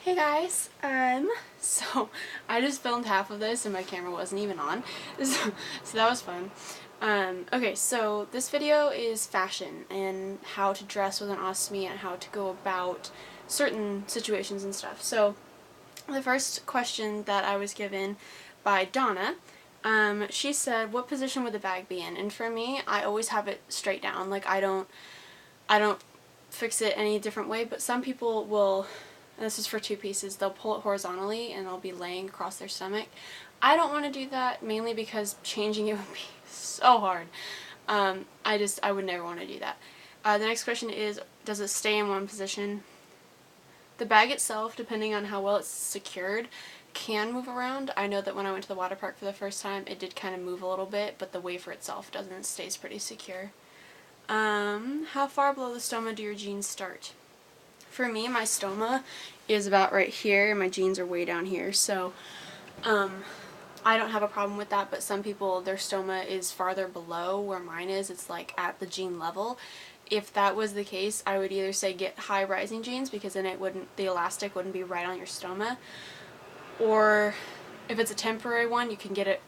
Hey guys, so I just filmed half of this and my camera wasn't even on, so that was fun. Okay, so this video is fashion and how to dress with an ostomy and how to go about certain situations and stuff. So the first question that I was given by Donna, she said, what position would the bag be in? And for me, I always have it straight down. Like I don't fix it any different way, but some people will, and this is for two pieces, they'll pull it horizontally and they'll be laying across their stomach. I don't want to do that, mainly because changing it would be so hard. I would never want to do that. The next question is, does it stay in one position? The bag itself, depending on how well it's secured, can move around. I know that when I went to the water park for the first time, it did kind of move a little bit, but the wafer itself doesn't. It stays pretty secure. How far below the stoma do your jeans start? For me, my stoma is about right here, and my jeans are way down here, so I don't have a problem with that, but some people, their stoma is farther below where mine is. It's like at the jean level. If that was the case, I would either say get high rising jeans, because then the elastic wouldn't be right on your stoma, or if it's a temporary one, you can get it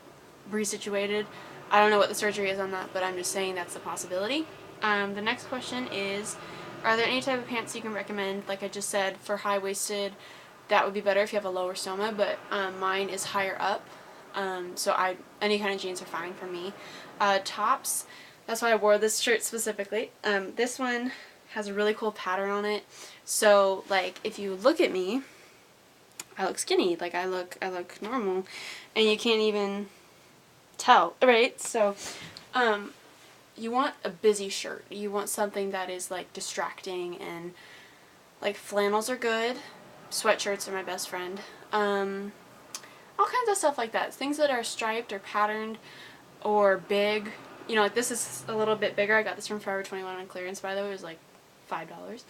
resituated. I don't know what the surgery is on that, but I'm just saying that's a possibility. The next question is, are there any type of pants you can recommend? Like I just said, for high-waisted, that would be better if you have a lower stoma, but mine is higher up, so any kind of jeans are fine for me. Tops, that's why I wore this shirt specifically. This one has a really cool pattern on it, so like if you look at me, I look skinny, like I look normal, and you can't even tell, right? So you want a busy shirt. You want something that is like distracting, and like flannels are good. Sweatshirts are my best friend. All kinds of stuff like that. Things that are striped or patterned or big. You know, like this is a little bit bigger. I got this from Forever 21 on clearance, by the way. It was like $5.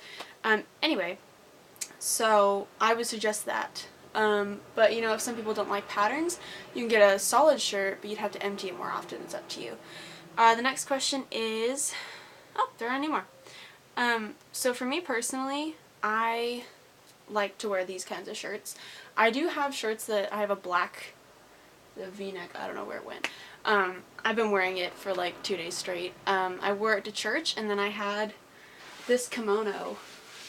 Anyway, so I would suggest that. But you know, if some people don't like patterns, you can get a solid shirt, but you'd have to empty it more often. It's up to you. The next question is, there aren't any more. So for me personally, I like to wear these kinds of shirts. I do have shirts that I have a black, the V-neck, I don't know where it went. I've been wearing it for like 2 days straight. I wore it to church, and then I had this kimono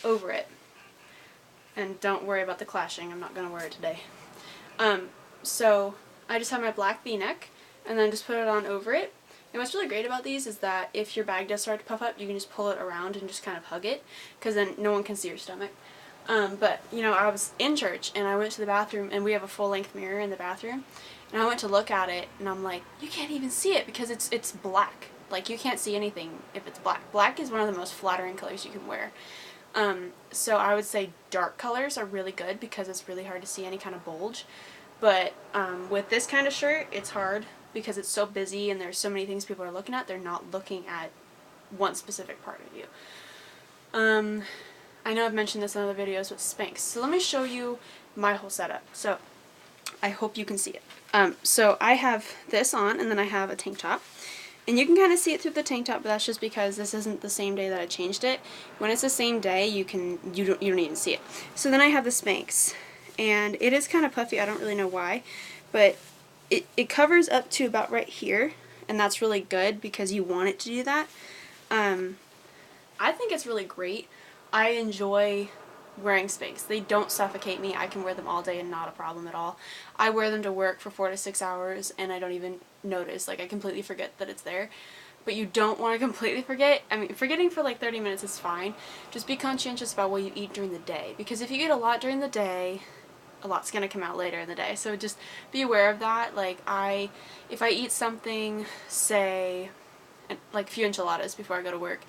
over it. And don't worry about the clashing, I'm not going to wear it today. So I just have my black V-neck, and then just put it on over it. And what's really great about these is that if your bag does start to puff up, you can just pull it around and just kind of hug it, because then no one can see your stomach. But, you know, I was in church, and I went to the bathroom, and we have a full-length mirror in the bathroom, and I went to look at it, and I'm like, you can't even see it, because it's black. Like, you can't see anything if it's black. Black is one of the most flattering colors you can wear. So I would say dark colors are really good, because it's really hard to see any kind of bulge. But with this kind of shirt, it's hard, because it's so busy and there's so many things people are looking at, they're not looking at one specific part of you. I know I've mentioned this in other videos with Spanx, so let me show you my whole setup. So I hope you can see it. So I have this on, and then I have a tank top. And you can kind of see it through the tank top, but that's just because this isn't the same day that I changed it. When it's the same day, you don't even see it. So then I have the Spanx, and it is kind of puffy. I don't really know why, but it covers up to about right here, and that's really good because you want it to do that. I think it's really great. I enjoy wearing Spanx. They don't suffocate me. I can wear them all day and not a problem at all. I wear them to work for 4 to 6 hours, and I don't even notice. Like, I completely forget that it's there. But you don't want to completely forget. I mean, forgetting for like 30 minutes is fine. Just be conscientious about what you eat during the day, because if you eat a lot during the day, a lot's going to come out later in the day. So just be aware of that. Like, if I eat something, say, like a few enchiladas before I go to work,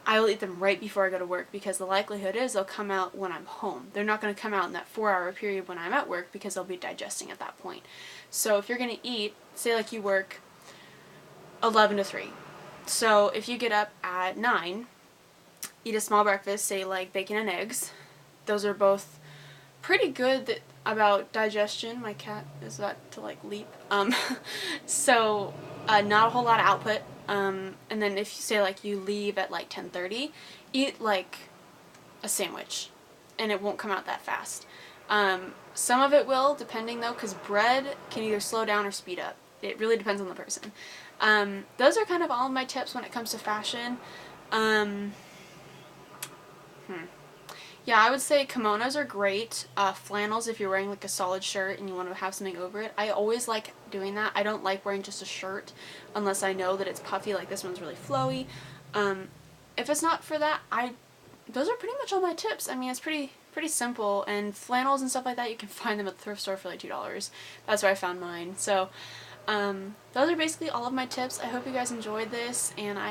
I will eat them right before I go to work, because the likelihood is they'll come out when I'm home. They're not going to come out in that 4-hour period when I'm at work, because they'll be digesting at that point. So if you're going to eat, say like you work 11 to 3. So if you get up at 9, eat a small breakfast, say like bacon and eggs. Those are both pretty good about digestion. My cat is about to like leap. So not a whole lot of output. And then if you say like you leave at like 10:30, eat like a sandwich, and it won't come out that fast. Some of it will, depending though, because bread can either slow down or speed up. It really depends on the person. Those are kind of all of my tips when it comes to fashion. Um, Yeah, I would say kimonos are great. Flannels if you're wearing like a solid shirt and you want to have something over it. I always like doing that. I don't like wearing just a shirt unless I know that it's puffy, like this one's really flowy. If it's not for that, those are pretty much all my tips. I mean, it's pretty simple, and flannels and stuff like that, you can find them at the thrift store for like $2. That's where I found mine. So those are basically all of my tips. I hope you guys enjoyed this, and I